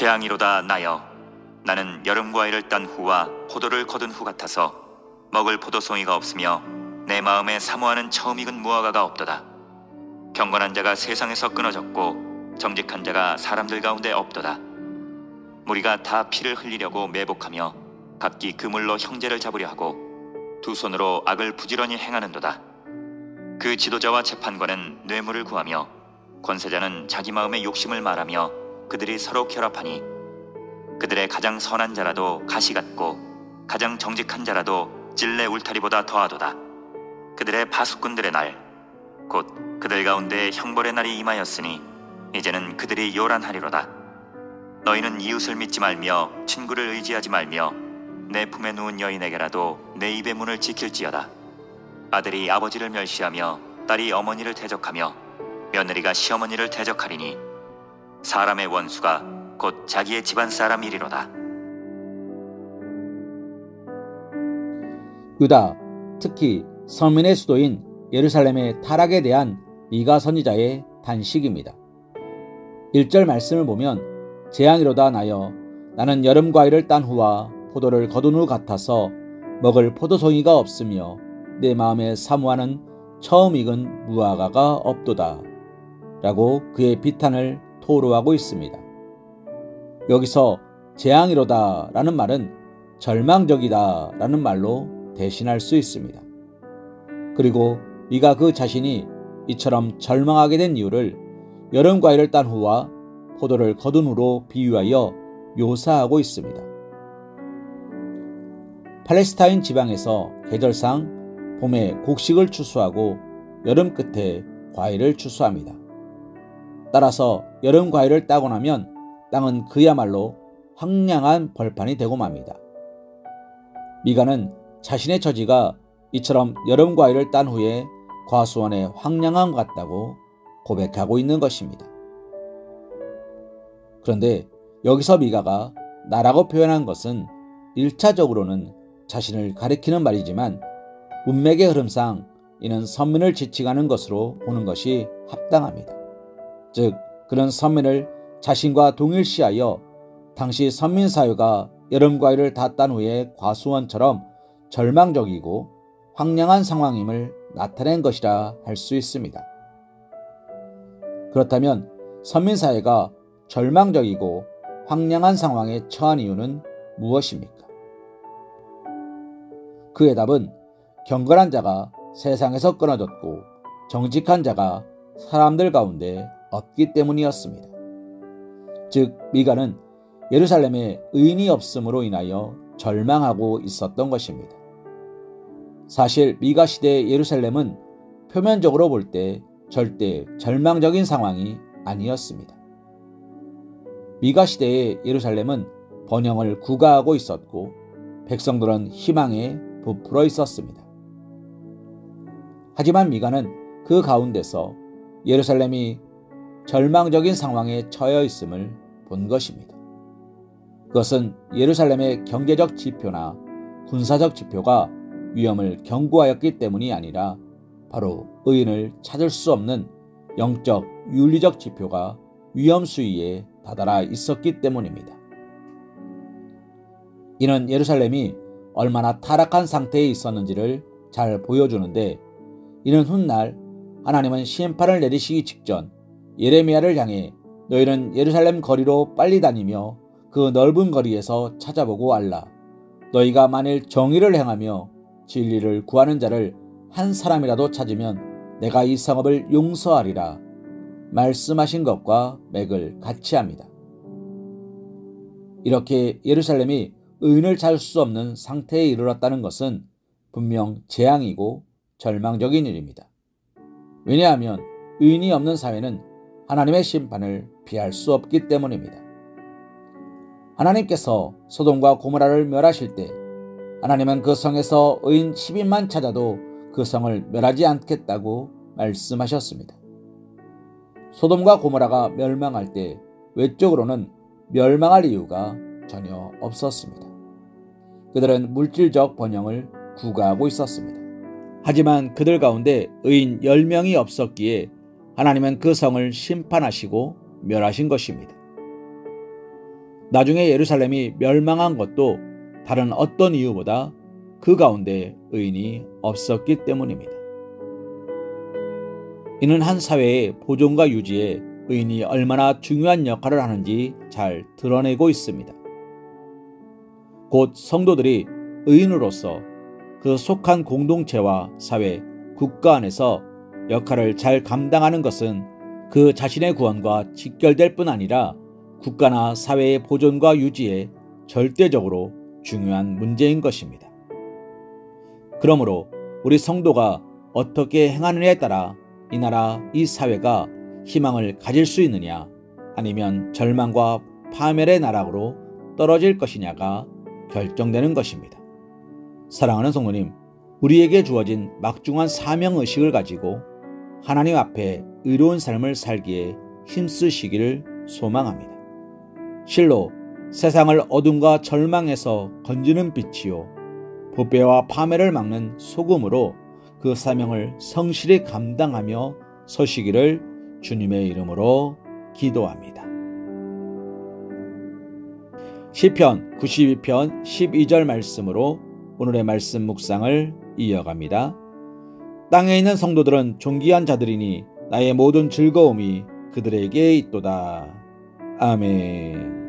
재앙이로다 나여, 나는 여름 과일을 딴 후와 포도를 거둔 후 같아서 먹을 포도송이가 없으며 내 마음에 사모하는 처음 익은 무화과가 없도다. 경건한 자가 세상에서 끊어졌고 정직한 자가 사람들 가운데 없도다. 무리가 다 피를 흘리려고 매복하며 각기 그물로 형제를 잡으려 하고 두 손으로 악을 부지런히 행하는도다. 그 지도자와 재판관은 뇌물을 구하며 권세자는 자기 마음의 욕심을 말하며 그들이 서로 결합하니 그들의 가장 선한 자라도 가시 같고 가장 정직한 자라도 찔레 울타리보다 더하도다. 그들의 파수꾼들의 날, 곧 그들 가운데 형벌의 날이 임하였으니 이제는 그들이 요란하리로다. 너희는 이웃을 믿지 말며 친구를 의지하지 말며 내 품에 누운 여인에게라도 내 입의 문을 지킬지어다. 아들이 아버지를 멸시하며 딸이 어머니를 대적하며 며느리가 시어머니를 대적하리니 사람의 원수가 곧 자기의 집안 사람이리로다. 유다, 특히 서민의 수도인 예루살렘의 타락에 대한 미가 선지자의 단식입니다. 1절 말씀을 보면 재앙이로다 나여, 나는 여름 과일을 딴 후와 포도를 거둔 후 같아서 먹을 포도송이가 없으며 내 마음에 사모하는 처음 익은 무화과가 없도다 라고 그의 비탄을 토로하고 있습니다. 여기서 재앙이로다 라는 말은 절망적이다 라는 말로 대신할 수 있습니다. 그리고 미가 그 자신이 이처럼 절망하게 된 이유를 여름 과일을 딴 후와 포도를 거둔 후로 비유하여 묘사하고 있습니다. 팔레스타인 지방에서 계절상 봄에 곡식을 추수하고 여름 끝에 과일을 추수합니다. 따라서 여름 과일을 따고 나면 땅은 그야말로 황량한 벌판이 되고 맙니다. 미가는 자신의 처지가 이처럼 여름 과일을 딴 후에 과수원의 황량함 같다고 고백하고 있는 것입니다. 그런데 여기서 미가가 나라고 표현한 것은 1차적으로는 자신을 가리키는 말이지만 문맥의 흐름상 이는 선민을 지칭하는 것으로 보는 것이 합당합니다. 즉 그는 선민을 자신과 동일시하여 당시 선민 사회가 여름 과일을 다 딴 후에 과수원처럼 절망적이고 황량한 상황임을 나타낸 것이라 할 수 있습니다. 그렇다면 선민 사회가 절망적이고 황량한 상황에 처한 이유는 무엇입니까? 그의 답은 경건한 자가 세상에서 끊어졌고 정직한 자가 사람들 가운데 없기 때문이었습니다. 즉 미가는 예루살렘에 의인이 없음으로 인하여 절망하고 있었던 것입니다. 사실 미가 시대의 예루살렘은 표면적으로 볼 때 절대 절망적인 상황이 아니었습니다. 미가 시대의 예루살렘은 번영을 구가하고 있었고 백성들은 희망에 부풀어 있었습니다. 하지만 미가는 그 가운데서 예루살렘이 절망적인 상황에 처해 있음을 본 것입니다. 그것은 예루살렘의 경제적 지표나 군사적 지표가 위험을 경고하였기 때문이 아니라 바로 의인을 찾을 수 없는 영적 윤리적 지표가 위험 수위에 다다라 있었기 때문입니다. 이는 예루살렘이 얼마나 타락한 상태에 있었는지를 잘 보여주는데, 이는 훗날 하나님은 심판을 내리시기 직전 예레미야를 향해 너희는 예루살렘 거리로 빨리 다니며 그 넓은 거리에서 찾아보고 알라. 너희가 만일 정의를 행하며 진리를 구하는 자를 한 사람이라도 찾으면 내가 이 성읍을 용서하리라 말씀하신 것과 맥을 같이 합니다. 이렇게 예루살렘이 의인을 찾을 수 없는 상태에 이르렀다는 것은 분명 재앙이고 절망적인 일입니다. 왜냐하면 의인이 없는 사회는 하나님의 심판을 피할 수 없기 때문입니다. 하나님께서 소돔과 고모라를 멸하실 때 하나님은 그 성에서 의인 10인만 찾아도 그 성을 멸하지 않겠다고 말씀하셨습니다. 소돔과 고모라가 멸망할 때 외적으로는 멸망할 이유가 전혀 없었습니다. 그들은 물질적 번영을 구가하고 있었습니다. 하지만 그들 가운데 의인 10명이 없었기에 하나님은 그 성을 심판하시고 멸하신 것입니다. 나중에 예루살렘이 멸망한 것도 다른 어떤 이유보다 그 가운데 의인이 없었기 때문입니다. 이는 한 사회의 보존과 유지에 의인이 얼마나 중요한 역할을 하는지 잘 드러내고 있습니다. 곧 성도들이 의인으로서 그 속한 공동체와 사회, 국가 안에서 역할을 잘 감당하는 것은 그 자신의 구원과 직결될 뿐 아니라 국가나 사회의 보존과 유지에 절대적으로 중요한 문제인 것입니다. 그러므로 우리 성도가 어떻게 행하느냐에 따라 이 나라, 이 사회가 희망을 가질 수 있느냐, 아니면 절망과 파멸의 나락으로 떨어질 것이냐가 결정되는 것입니다. 사랑하는 성도님, 우리에게 주어진 막중한 사명의식을 가지고 하나님 앞에 의로운 삶을 살기에 힘쓰시기를 소망합니다. 실로 세상을 어둠과 절망에서 건지는 빛이요, 부패와 파멸을 막는 소금으로 그 사명을 성실히 감당하며 서시기를 주님의 이름으로 기도합니다. 시편 92편 12절 말씀으로 오늘의 말씀 묵상을 이어갑니다. 땅에 있는 성도들은 존귀한 자들이니 나의 모든 즐거움이 그들에게 있도다. 아멘.